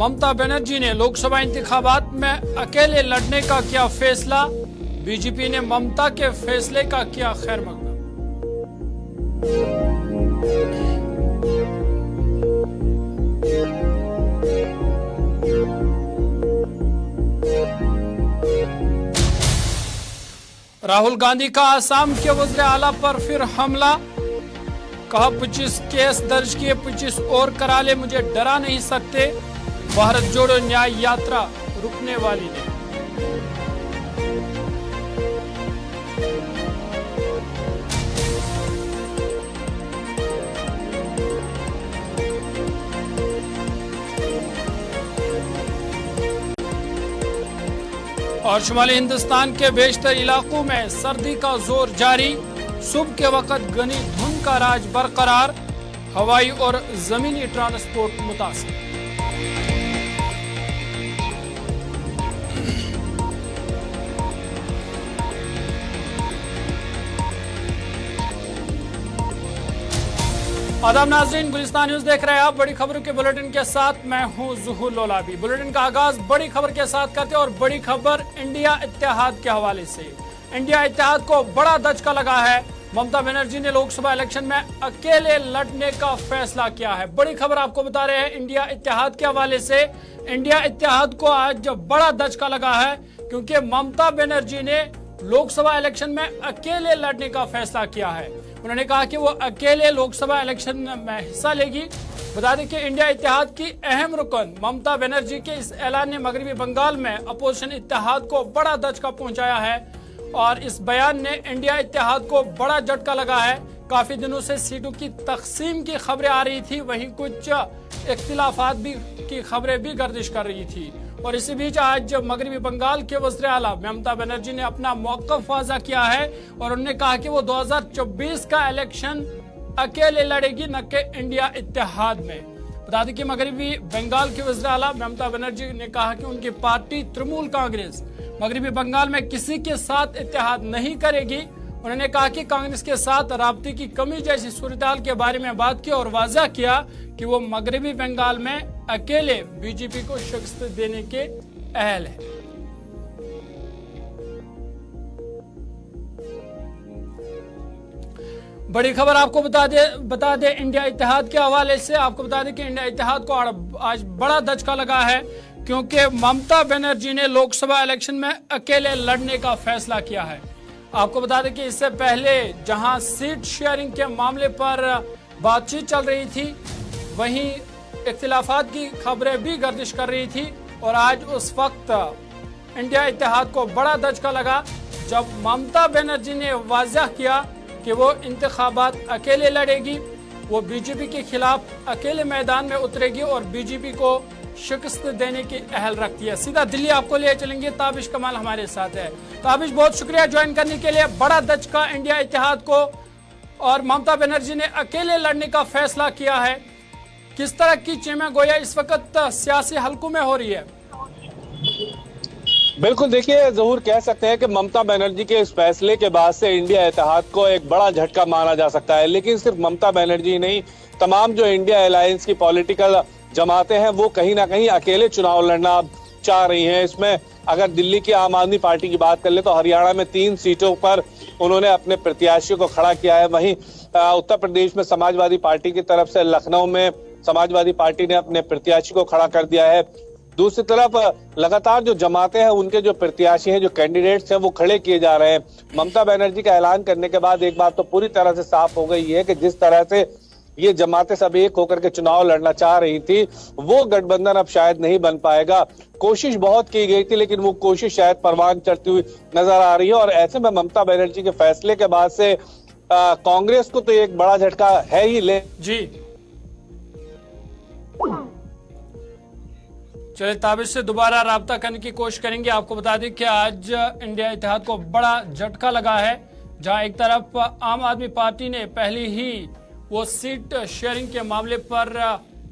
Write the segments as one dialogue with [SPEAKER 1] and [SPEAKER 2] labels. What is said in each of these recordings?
[SPEAKER 1] ममता बनर्जी ने लोकसभा इंतखाबात में अकेले लड़ने का किया फैसला। बीजेपी ने ममता के फैसले का किया खैर मकदम। राहुल गांधी का असम के वज़ीर आला पर फिर हमला। कहा 25 केस दर्ज किए, 25 और करा ले, मुझे डरा नहीं सकते। भारत जोड़ो न्याय यात्रा रुकने वाली नहीं। और शुमाली हिंदुस्तान के बेशतर इलाकों में सर्दी का जोर जारी। सुबह के वक्त घनी धुंध का राज बरकरार। हवाई और जमीनी ट्रांसपोर्ट मुतासिर। आदाब नाज़रीन, गुलिस्तान न्यूज देख रहे हैं आप। बड़ी खबरों के बुलेटिन के साथ मैं हूं ज़ुहूर लोलाबी। बुलेटिन का आगाज बड़ी खबर के साथ करते हैं और बड़ी खबर इंडिया इत्तेहाद के हवाले से। इंडिया इत्तेहाद को बड़ा धचका लगा है। ममता बनर्जी ने लोकसभा इलेक्शन में अकेले लड़ने का फैसला किया है। बड़ी खबर आपको बता रहे हैं इंडिया इत्तेहाद के हवाले से। इंडिया इत्तेहाद को आज बड़ा धचका लगा है क्योंकि ममता बनर्जी ने लोकसभा इलेक्शन में अकेले लड़ने का फैसला किया है। उन्होंने कहा कि वो अकेले लोकसभा इलेक्शन में हिस्सा लेगी। बता दें कि इंडिया इत्तेहाद की अहम रुकन ममता बनर्जी के इस ऐलान ने मगरबी बंगाल में अपोजिशन इत्तेहाद को बड़ा धचका पहुंचाया है और इस बयान ने इंडिया इत्तेहाद को बड़ा झटका लगा है। काफी दिनों से सीटों की तकसीम की खबरें आ रही थी, वहीं कुछ इख्तिलाफात भी की खबरें भी गर्दिश कर रही थी। और इसी बीच आज मगरबी बंगाल के वज़ीर आला ममता बनर्जी ने अपना मौक़िफ़ वाज़ा किया है और उन्होंने कहा कि वो 2024 का इलेक्शन अकेले लड़ेगी, न कि इंडिया इत्तेहाद में। बता दें कि मगरबी बंगाल के वज़ीर आला ममता बनर्जी ने कहा कि उनकी पार्टी तृणमूल कांग्रेस मगरबी बंगाल में किसी के साथ इत्तेहाद नहीं करेगी। उन्होंने कहा कि कांग्रेस के साथ राब्ते की कमी जैसी सूरत-ए-हाल के बारे में बात की और वाज़ा किया कि वो मगरबी बंगाल में अकेले बीजेपी को शिकस्त देने के अहल है। बड़ी खबर आपको बता दे इंडिया इत्तेहाद के हवाले से। आपको बता दें कि इंडिया इत्तेहाद को आज बड़ा धचका लगा है क्योंकि ममता बनर्जी ने लोकसभा इलेक्शन में अकेले लड़ने का फैसला किया है। आपको बता दें कि इससे पहले जहां सीट शेयरिंग के मामले पर बातचीत चल रही थी, वहीं इख्तिलाफात की खबरें भी गर्दिश कर रही थी और आज उस वक्त इंडिया इत्तेहाद को बड़ा धचका लगा जब ममता बनर्जी ने वाज़ह किया कि वो इंतखाबात अकेले लड़ेगी, वो बीजेपी के खिलाफ अकेले मैदान में उतरेगी और बीजेपी को शिकस्त देने की अहल रखती है। सीधा दिल्ली आपको ले चलेंगे, ताबिश कमाल हमारे साथ है। ताबिश, बहुत शुक्रिया ज्वाइन करने के लिए। बड़ा धचका इंडिया इत्तेहाद को और ममता बनर्जी ने अकेले लड़ने का फैसला किया है। किस तरह की चेमा गोया इस वक्त सियासी हलकों में हो रही है?
[SPEAKER 2] बिल्कुल, देखिए ज़रूर कह सकते हैं कि ममता बनर्जी के इस फैसले के बाद से इंडिया इत्तेहाद को एक बड़ा झटका माना जा सकता है। लेकिन सिर्फ ममता बनर्जी नहीं, तमाम जो इंडिया अलायंस की पॉलिटिकल जमातें हैं वो कहीं ना कहीं अकेले चुनाव लड़ना चाह रही हैं। इसमें अगर दिल्ली की आम आदमी पार्टी की बात कर ले तो हरियाणा में 3 सीटों पर उन्होंने अपने प्रत्याशियों को खड़ा किया है। वहीं उत्तर प्रदेश में समाजवादी पार्टी की तरफ से लखनऊ में समाजवादी पार्टी ने अपने प्रत्याशी को खड़ा कर दिया है। दूसरी तरफ लगातार जो जमातें हैं उनके जो प्रत्याशी हैं, जो कैंडिडेट्स हैं, वो खड़े किए जा रहे हैं। ममता बनर्जी का ऐलान करने के बाद एक बात तो पूरी तरह से साफ हो गई है कि जिस तरह से ये जमातें सब एक होकर के चुनाव लड़ना चाह रही थी, वो गठबंधन अब शायद नहीं बन पाएगा। कोशिश बहुत की गई थी लेकिन वो कोशिश शायद परवान चढ़ती हुई नजर आ रही है। और ऐसे में ममता बनर्जी के फैसले के बाद से कांग्रेस को तो एक बड़ा झटका है ही।
[SPEAKER 1] जी चलिए, ताबिश से दोबारा राब्ता करने की कोशिश करेंगे। आपको बता दें कि आज इंडिया इत्तेहाद को बड़ा झटका लगा है, जहां एक तरफ आम आदमी पार्टी ने पहले ही वो सीट शेयरिंग के मामले पर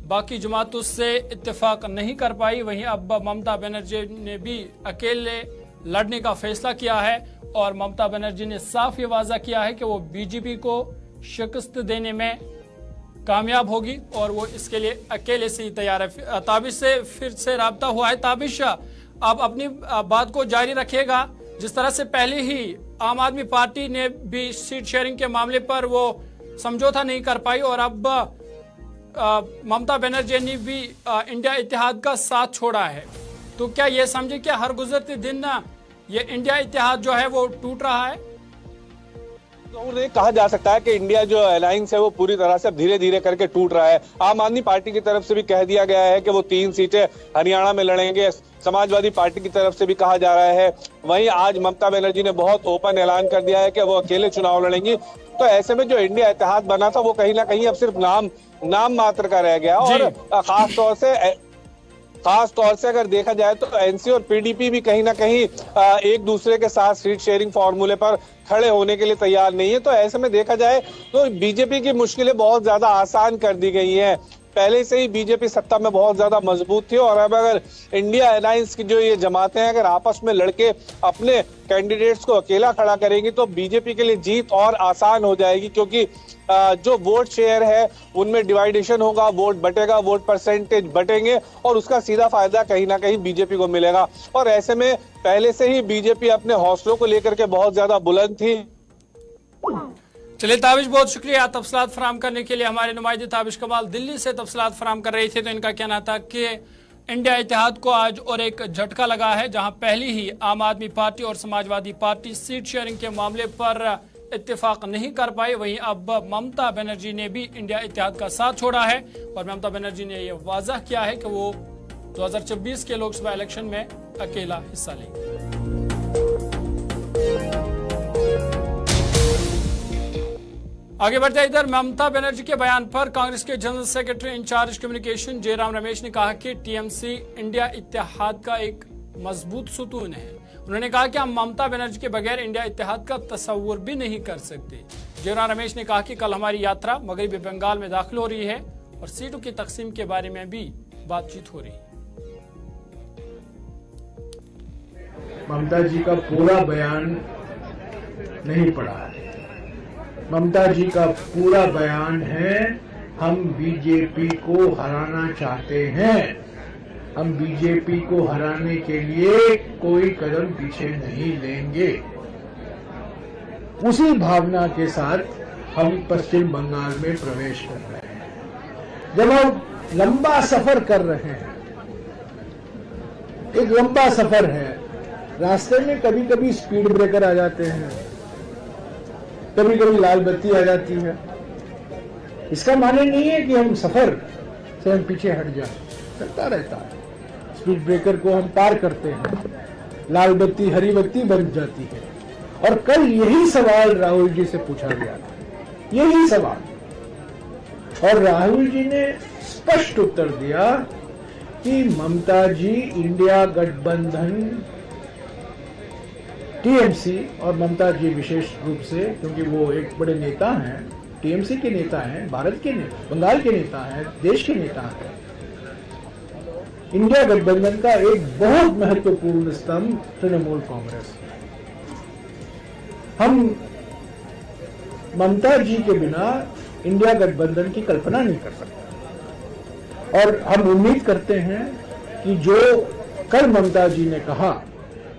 [SPEAKER 1] बाकी जमातों से इत्तेफाक नहीं कर पाई, वहीं अब ममता बनर्जी ने भी अकेले लड़ने का फैसला किया है और ममता बनर्जी ने साफ ये वाज़ा किया है कि वो बीजेपी को शिकस्त देने में कामयाब होगी और वो इसके लिए अकेले से ही तैयार है। ताबिश से फिर से राब्ता हुआ है। ताबिश, आप अपनी बात को जारी रखिएगा। जिस तरह से पहले ही आम आदमी पार्टी ने भी सीट शेयरिंग के मामले पर वो समझौता नहीं कर पाई और अब ममता बनर्जी ने भी इंडिया इत्तेहाद का साथ छोड़ा है, तो क्या ये समझे कि हर गुजरते दिन ये इंडिया इत्तेहाद जो है वो टूट रहा है?
[SPEAKER 2] तो कहा जा सकता है कि इंडिया जो अलायंस है वो पूरी तरह से धीरे धीरे करके टूट रहा है। आम आदमी पार्टी की तरफ से भी कह दिया गया है कि वो 3 सीटें हरियाणा में लड़ेंगे। समाजवादी पार्टी की तरफ से भी कहा जा रहा है। वहीं आज ममता बनर्जी ने बहुत ओपन ऐलान कर दिया है कि वो अकेले चुनाव लड़ेंगी। तो ऐसे में जो इंडिया इत्तेहाद बना था वो कहीं ना कहीं अब सिर्फ नाम मात्र का रह गया। और खास तौर से अगर देखा जाए तो एनसी और पीडीपी भी कहीं ना कहीं एक दूसरे के साथ सीट शेयरिंग फॉर्मूले पर खड़े होने के लिए तैयार नहीं है। तो ऐसे में देखा जाए तो बीजेपी की मुश्किलें बहुत ज्यादा आसान कर दी गई हैं। पहले से ही बीजेपी सत्ता में बहुत ज्यादा मजबूत थी और अब अगर इंडिया अलायंस की जो ये जमातें हैं अगर आपस में लड़के अपने कैंडिडेट्स को अकेला खड़ा करेंगी तो बीजेपी के लिए जीत और आसान हो जाएगी, क्योंकि जो वोट शेयर है उनमें डिवाइडेशन होगा, वोट बटेगा, वोट परसेंटेज बटेंगे और उसका सीधा फायदा कहीं ना कहीं बीजेपी को मिलेगा। और ऐसे में पहले से ही बीजेपी अपने हौसलों को लेकर के बहुत ज्यादा बुलंद थी।
[SPEAKER 1] चलिए ताबिश, बहुत शुक्रिया तफसीलात फराम करने के लिए। हमारे नुमाइंदे ताबिश कमाल दिल्ली से तफसीलात फराम कर रहे थे। तो इनका कहना था कि इंडिया इत्तेहाद को आज और एक झटका लगा है, जहां पहले ही आम आदमी पार्टी और समाजवादी पार्टी सीट शेयरिंग के मामले पर इत्तेफाक नहीं कर पाए। वहीं अब ममता बनर्जी ने भी इंडिया इत्तेहाद का साथ छोड़ा है और ममता बनर्जी ने यह वाजह किया है कि वो 2024 के लोकसभा इलेक्शन में अकेला हिस्सा लेंगे। आगे बढ़ते इधर ममता बनर्जी के बयान पर कांग्रेस के general secretary in charge communication Jairam Ramesh ने कहा कि टीएमसी इंडिया इत्तेहाद का एक मजबूत सुतून है। उन्होंने कहा कि हम ममता बनर्जी के बगैर इंडिया इत्तेहाद का तस्वुर भी नहीं कर सकते। जयराम रमेश ने कहा कि कल हमारी यात्रा मगरबी बंगाल में दाखिल हो रही है और सीटों की तकसीम के बारे में भी बातचीत हो रही है।
[SPEAKER 3] ममता जी का पूरा बयान नहीं पढ़ा है। ममता जी का पूरा बयान है, हम बीजेपी को हराना चाहते हैं, हम बीजेपी को हराने के लिए कोई कदम पीछे नहीं लेंगे। उसी भावना के साथ हम पश्चिम बंगाल में प्रवेश कर रहे हैं। जब हम लंबा सफर कर रहे हैं, एक लंबा सफर है, रास्ते में कभी कभी स्पीड ब्रेकर आ जाते हैं, कभी कभी लाल बत्ती आ जाती है। इसका माने नहीं है कि हम सफर से हम पीछे हट जाए, चलता रहता है। स्पीड ब्रेकर को हम पार करते हैं, लाल बत्ती हरी बत्ती बन जाती है। और कल यही सवाल राहुल जी से पूछा गया था, यही सवाल, और राहुल जी ने स्पष्ट उत्तर दिया कि ममता जी इंडिया गठबंधन टीएमसी, और ममता जी विशेष रूप से क्योंकि वो एक बड़े नेता हैं, टीएमसी के नेता हैं, भारत के बंगाल के नेता हैं, देश के नेता हैं, इंडिया गठबंधन का एक बहुत महत्वपूर्ण स्तंभ तृणमूल कांग्रेस। हम ममता जी के बिना इंडिया गठबंधन की कल्पना नहीं कर सकते और हम उम्मीद करते हैं कि जो कल ममता जी ने कहा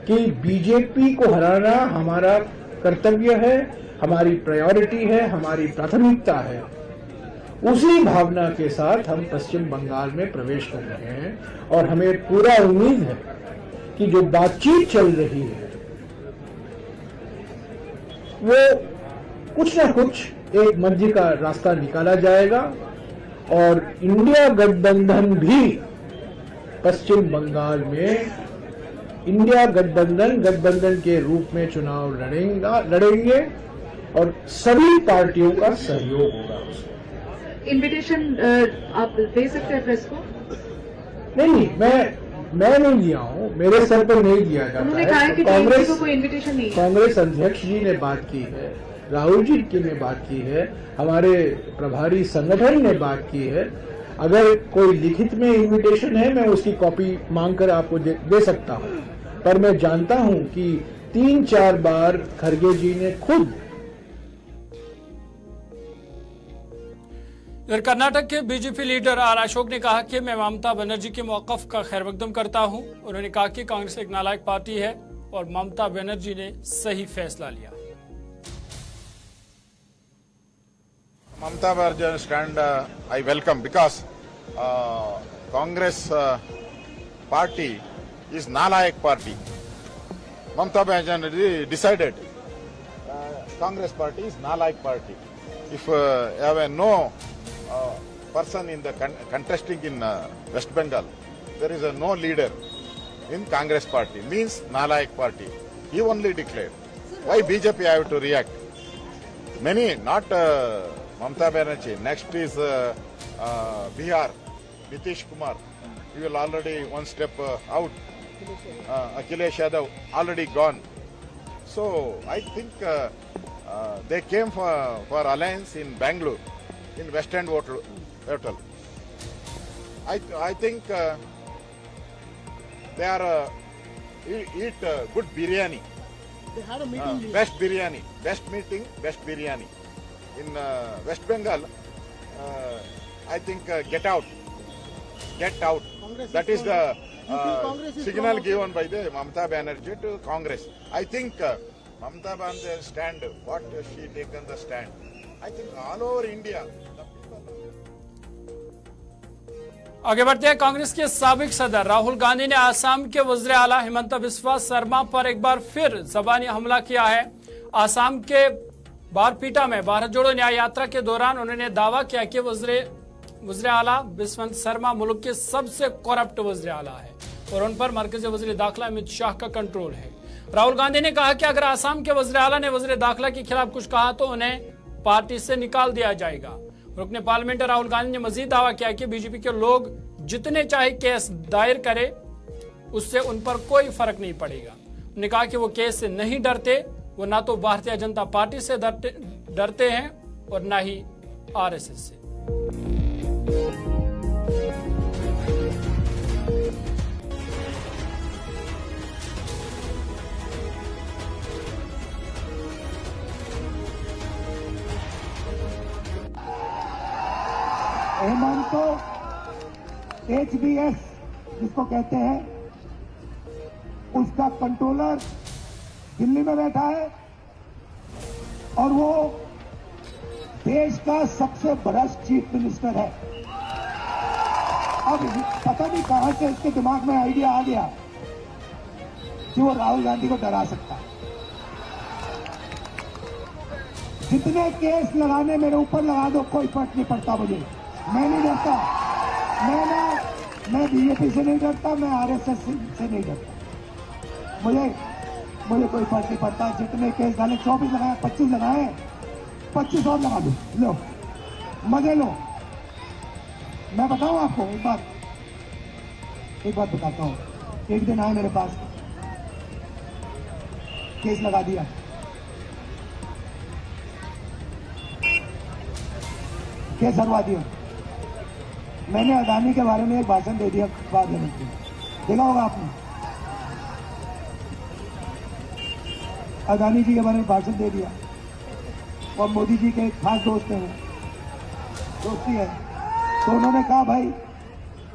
[SPEAKER 3] कि बीजेपी को हराना हमारा कर्तव्य है, हमारी प्रायोरिटी है, हमारी प्राथमिकता है, उसी भावना के साथ हम पश्चिम बंगाल में प्रवेश कर रहे हैं। और हमें पूरा उम्मीद है कि जो बातचीत चल रही है वो कुछ ना कुछ एक मध्य का रास्ता निकाला जाएगा और इंडिया गठबंधन भी पश्चिम बंगाल में इंडिया गठबंधन के रूप में चुनाव लड़ेंगे और सभी पार्टियों का सहयोग होगा उसमें।
[SPEAKER 4] इनविटेशन आप दे सकते हैं प्रेस को? नहीं,
[SPEAKER 3] मैं नहीं दिया हूँ, मेरे सर पर नहीं दिया जाता
[SPEAKER 4] उन्होंने कहा है कि कांग्रेस को कोई इनविटेशन नहीं है।
[SPEAKER 3] कांग्रेस अध्यक्ष जी ने बात की है, राहुल जी ने बात की है, हमारे प्रभारी संगठन ने बात की है। अगर कोई लिखित में इनविटेशन है मैं उसकी कॉपी मांगकर आपको दे सकता हूं, पर मैं जानता हूं कि 3-4 बार खड़गे जी ने खुद।
[SPEAKER 1] इधर कर्नाटक के बीजेपी लीडर आर अशोक ने कहा कि मैं ममता बनर्जी के मौकफ का खैरमकदम करता हूं। उन्होंने कहा कि कांग्रेस एक नालायक पार्टी है और ममता बनर्जी ने सही फैसला लिया।
[SPEAKER 5] Mamata Banerjee stand I welcome because Congress party is Nalayak party. Mamata Banerjee decided Congress party is Nalayak party. If have no person in the contesting in West Bengal, there is no leader in Congress party, means Nalayak party. He only declared. Why BJP have to react? Many, not Mamata Banerjee. Next is Bihar, Nitish Kumar. He will already one step out. Akhilesh Yadav already gone. So I think they came for alliance in Bangalore, in West End Hotel. I think they are eat good biryani.
[SPEAKER 6] They had a meeting.
[SPEAKER 5] Best biryani, best meeting, best biryani. In West Bengal, I think get out.
[SPEAKER 6] Congress
[SPEAKER 5] That
[SPEAKER 6] is
[SPEAKER 5] is the
[SPEAKER 6] Congress is
[SPEAKER 5] signal
[SPEAKER 6] from-
[SPEAKER 5] given by the Mamata Banerjee to Congress. I think Mamata Banerjee stand, what she taken the stand. I think all over India, the people.
[SPEAKER 1] आगे बढ़ते हैं। कांग्रेस के साबिक सदर राहुल गांधी ने आसाम के वज़ीर आला हिमंता बिस्वा शर्मा पर एक बार फिर जबानी हमला किया है। आसाम के बारपीटा में भारत जोड़ो न्याय यात्रा के दौरान उन्होंने दावा किया कि वज़ीर आला बिस्वंत शर्मा मुल्क के सबसे करप्ट वज़ीर आला है और उन पर मरकजी वज़ीर दाखिला अमित शाह का कंट्रोल है। राहुल गांधी ने कहा कि अगर आसाम के वज़ीर आला ने वज़ीर दाखिला के खिलाफ कुछ कहा तो उन्हें पार्टी से निकाल दिया जाएगा। रुकने पार्लियामेंट राहुल गांधी ने मजीद दावा किया कि बीजेपी के लोग जितने चाहे केस दायर करे उससे उन पर कोई फर्क नहीं पड़ेगा। उन्होंने कहा कि वो केस से नहीं डरते, वो ना तो भारतीय जनता पार्टी से डरते हैं और ना ही आरएसएस से।
[SPEAKER 7] हेमंत HBS जिसको कहते हैं उसका कंट्रोलर दिल्ली में बैठा है और वो देश का सबसे बड़ा चीफ मिनिस्टर है। अब पता नहीं कहां से इसके दिमाग में आइडिया आ गया कि वो राहुल गांधी को डरा सकता है। जितने केस लगाने मेरे ऊपर लगा दो, कोई फर्क नहीं पड़ता मुझे। मैं नहीं डरता, मैं बीजेपी से नहीं डरता, मैं आरएसएस से नहीं डरता। मुझे कोई फर्क नहीं पड़ता। जितने केस डाले 24 लगाए, 25 लगाए, 25 और लगा दो, लो मजे लो। मैं बताऊं आपको एक बात बताता हूं। एक दिन आए मेरे पास, केस लगा दिया, केस हरवा दिया। मैंने अदानी के बारे में एक भाषण दे दिया पार्लियामेंट में, देखा होगा आपने। अदानी जी के बारे में भाषण दे दिया और मोदी जी के खास दोस्त हैं, दोस्ती है, तो उन्होंने कहा भाई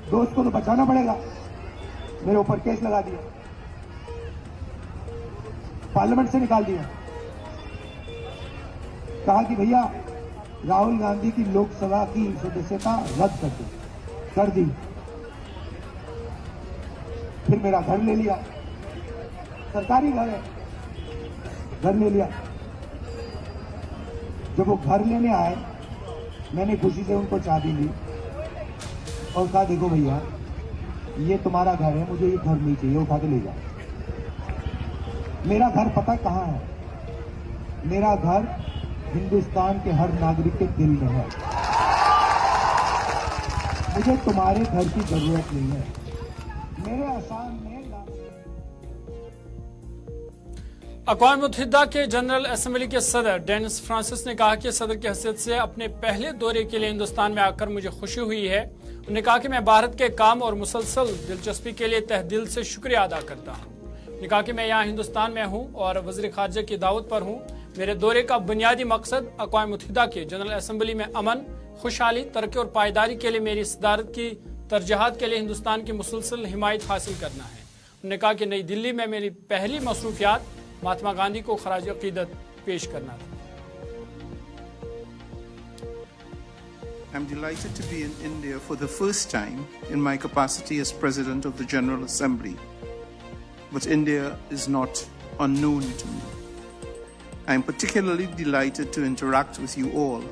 [SPEAKER 7] दोस्त को तो बचाना पड़ेगा, मेरे ऊपर केस लगा दिया, पार्लियामेंट से निकाल दिया। कहा कि भैया राहुल गांधी की लोकसभा की सदस्यता रद्द कर दी। फिर मेरा घर ले लिया, सरकारी घर है, घर ले लिया। जब वो घर लेने आए, मैंने खुशी से उनको चाबी ली और कहा देखो भैया ये तुम्हारा घर है, मुझे ये घर नहीं चाहिए, उठा के ले जाओ। मेरा घर पता कहाँ है? मेरा घर हिंदुस्तान के हर नागरिक के दिल में है। मुझे तुम्हारे घर की जरूरत नहीं है। मेरे आसाम में
[SPEAKER 1] अक़वाम मुत्तहिदा के जनरल असेंबली के सदर डेनिस फ्रांसिस ने कहा कि सदर की हैसियत से अपने पहले दौरे के लिए हिंदुस्तान में आकर मुझे खुशी हुई है। उन्होंने कहा कि मैं भारत के काम और मुसलसल दिलचस्पी के लिए तहे दिल से शुक्रिया अदा करता हूँ। उन्होंने कहा कि मैं यहाँ हिंदुस्तान में हूँ और वज़ीर ख़ारिजा की दावत पर हूँ। मेरे दौरे का बुनियादी मकसद अक़वाम मुत्तहिदा के जनरल असेंबली में अमन, खुशहाली, तरक्की और पायदारी के लिए मेरी सदारत की तरजीहात के लिए हिंदुस्तान की मुसलसल हिमायत हासिल करना है। उन्होंने कहा कि नई दिल्ली में मेरी पहली मसरूफियात महात्मा गांधी को खराज अकीदत पेश करना था।
[SPEAKER 8] I'm delighted to be in India for the first time in my capacity as President of the General Assembly. But India is not unknown to me. I am particularly delighted to interact with you all,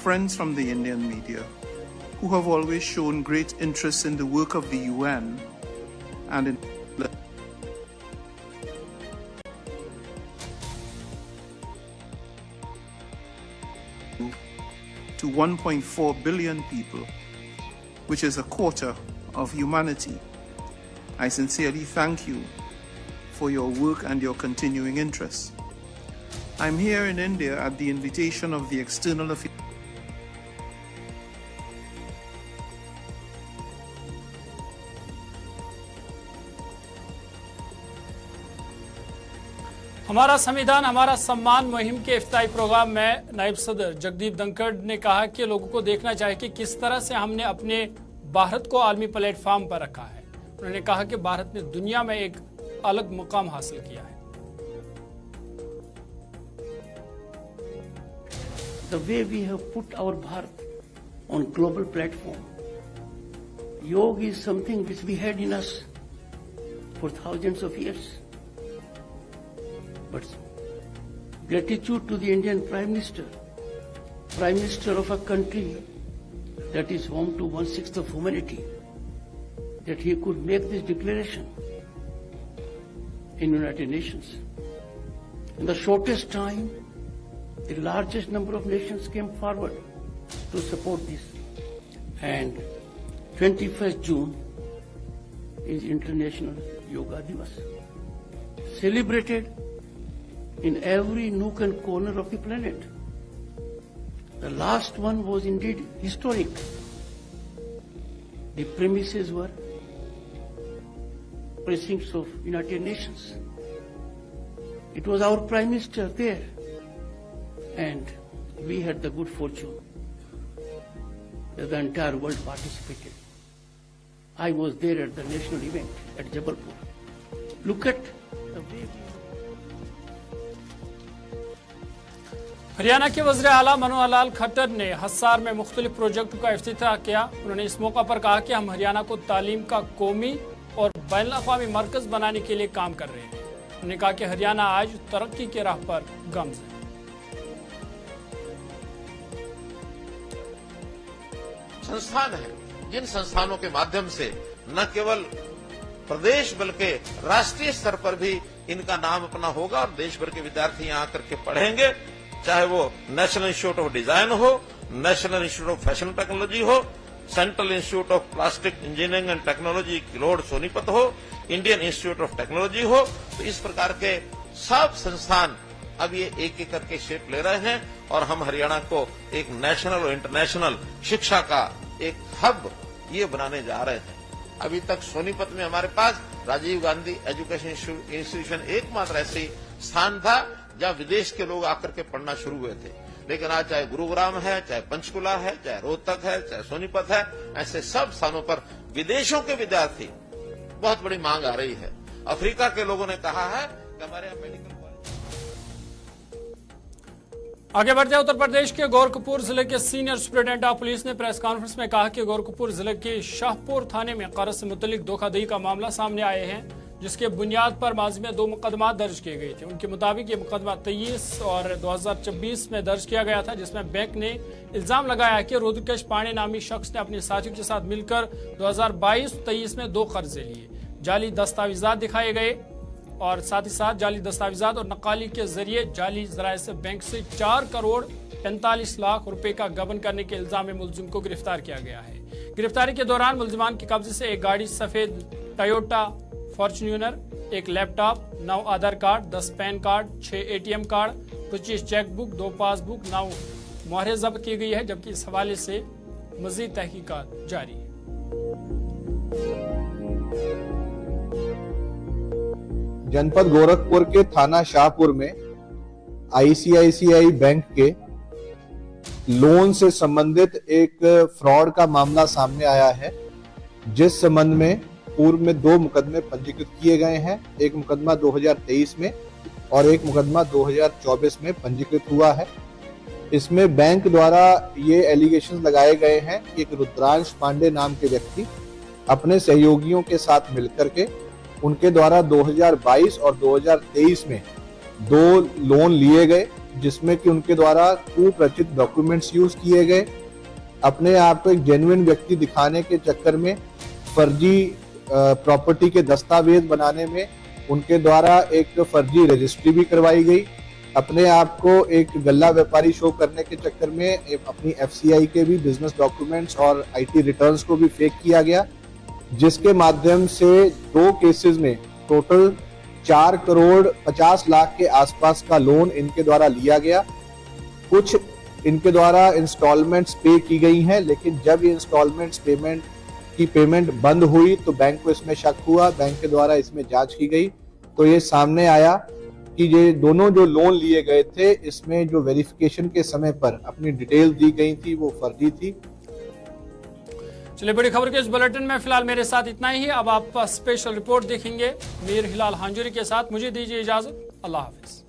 [SPEAKER 8] friends from the Indian media, who have always shown great interest in the work of the UN and in to 1.4 billion people, which is a quarter of humanity. I sincerely thank you for your work and your continuing interest. I'm here in India at the invitation of the External Affairs.
[SPEAKER 1] हमारा संविधान हमारा सम्मान मुहिम के इफ्ताही programme में नायब सदर जगदीप धनखड़ ने कहा कि लोगों को देखना चाहिए कि किस तरह से हमने अपने भारत को आलमी प्लेटफॉर्म पर रखा है। उन्होंने कहा कि भारत ने दुनिया में एक अलग मुकाम हासिल किया है।
[SPEAKER 9] The way we have put our Bharat on global platform, yoga is something which we had in us for thousands of years. But gratitude to the Indian Prime Minister of a country that is home to 1/6 of humanity, that he could make this declaration in United Nations. In the shortest time, the largest number of nations came forward to support this. And 21st June is International Yoga Divas, celebrated in every nook and corner of the planet. The last one was indeed historic. The premises were precincts of United Nations. It was our Prime Minister there, and we had the good fortune that the entire world participated. I was there at the national event at Jabalpur. Look at the way
[SPEAKER 1] Haryana के वज़ीर आला मनोहर लाल खट्टर ने हसार में मुख्तलिफ प्रोजेक्टों का इफ्तिताह किया। उन्होंने इस मौका पर कहा कि हम हरियाणा को तालीम का कौमी और बैनुल-अक़वामी मरकज बनाने के लिए काम कर रहे हैं। उन्होंने कहा कि हरियाणा आज तरक्की के राह पर गामज़न है।
[SPEAKER 5] संस्थान है जिन संस्थानों के माध्यम से न केवल प्रदेश बल्कि राष्ट्रीय स्तर पर भी इनका नाम अपना होगा और देश भर के विद्यार्थी यहाँ आकर के पढ़ेंगे, चाहे वो नेशनल इंस्टीट्यूट ऑफ डिजाइन हो, National Institute of Fashion Technology हो, Central Institute of Plastic Engineering and Technology Kilod Sonipat हो, इंडियन इंस्टीट्यूट ऑफ टेक्नोलॉजी हो। तो इस प्रकार के सब संस्थान अब ये एक एक करके शेप ले रहे हैं और हम हरियाणा को एक नेशनल और इंटरनेशनल शिक्षा का एक हब ये बनाने जा रहे हैं। अभी तक सोनीपत में हमारे पास राजीव गांधी एजुकेशन इंस्टीट्यूशन एकमात्र ऐसी स्थान था जहां विदेश के लोग आकर के पढ़ना शुरू हुए थे, लेकिन आज चाहे गुरुग्राम है, चाहे पंचकुला है, चाहे रोहतक है, चाहे सोनीपत है, ऐसे सब स्थानों पर विदेशों के विद्यार्थी बहुत बड़ी मांग आ रही है। अफ्रीका के लोगों ने कहा है कि हमारे यहाँ मेडिकल
[SPEAKER 1] आगे बढ़ते उत्तर प्रदेश के गोरखपुर जिले के सीनियर सुपरिटेंडेंट ऑफ पुलिस ने प्रेस कॉन्फ्रेंस में कहा कि गोरखपुर जिले के शाहपुर थाने में कर्ज से मुतल्लिक धोखाधड़ी का मामला सामने आए हैं, जिसके बुनियाद पर माजी में 2 मुकदमा दर्ज किए गए थे। उनके मुताबिक ये मुकदमा 23 और 2024 में दर्ज किया गया था, जिसमें बैंक ने इल्जाम लगाया कि रुद्रकेश पांडे नामी शख्स ने अपने साथियों के साथ मिलकर 2022-23 में 2 कर्जे लिए, जाली दस्तावेजात दिखाए गए और साथ ही साथ जाली दस्तावेजात और नकाली के जरिए जाली जराये से बैंक से 4 करोड़ 45 लाख रुपए का गबन करने के इल्जाम में मुलजिम को गिरफ्तार किया गया है। गिरफ्तारी के दौरान मुलजिमान के कब्जे से एक गाड़ी, सफेद टोयोटा फॉर्च्यूनर, एक laptop, 9 Aadhaar card, 10 PAN card, 6 ATM card, 25 chequebook, 2 passbook, 9 मोहरें जब्त की गई है, जबकि इस हवाले से मजीद तहकीकात जारी है।
[SPEAKER 10] जनपद गोरखपुर के थाना शाहपुर में ICICI बैंक के लोन से संबंधित एक फ्रॉड का मामला सामने आया है, जिस संबंध में पूर्व में 2 मुकदमे पंजीकृत किए गए हैं। एक मुकदमा 2023 में और एक मुकदमा 2024 में पंजीकृत हुआ है। इसमें बैंक द्वारा ये एलिगेशन लगाए गए हैं कि एक रुद्रांश पांडे नाम के व्यक्ति अपने सहयोगियों के साथ मिलकर के उनके द्वारा 2022 और 2023 में 2 लोन लिए गए, जिसमें कि उनके द्वारा कुप्रचित डॉक्यूमेंट्स यूज किए गए। अपने आप को एक जेन्युइन व्यक्ति दिखाने के चक्कर में फर्जी प्रॉपर्टी के दस्तावेज बनाने में उनके द्वारा एक फर्जी रजिस्ट्री भी करवाई गई। अपने आप को एक गल्ला व्यापारी शो करने के चक्कर में अपनी FCI के भी बिजनेस डॉक्यूमेंट्स और IT रिटर्न्स को भी फेक किया गया, जिसके माध्यम से 2 केसेस में टोटल 4 करोड़ 50 लाख के आसपास का लोन इनके द्वारा लिया गया। कुछ इनके द्वारा इंस्टॉलमेंट्स पे की गई हैं, लेकिन जब ये इंस्टॉलमेंट्स पेमेंट बंद हुई तो बैंक को इसमें शक हुआ। बैंक के द्वारा इसमें जांच की गई तो ये सामने आया कि ये दोनों जो लोन लिए गए थे, इसमें जो वेरिफिकेशन के समय पर अपनी डिटेल दी गई थी वो फर्जी थी।
[SPEAKER 1] चलिए, बड़ी खबर के इस बुलेटिन में फिलहाल मेरे साथ इतना ही। अब आप स्पेशल रिपोर्ट देखेंगे मीर हिलाल हांजुरी के साथ। मुझे दीजिए इजाजत। अल्लाह हाफिज।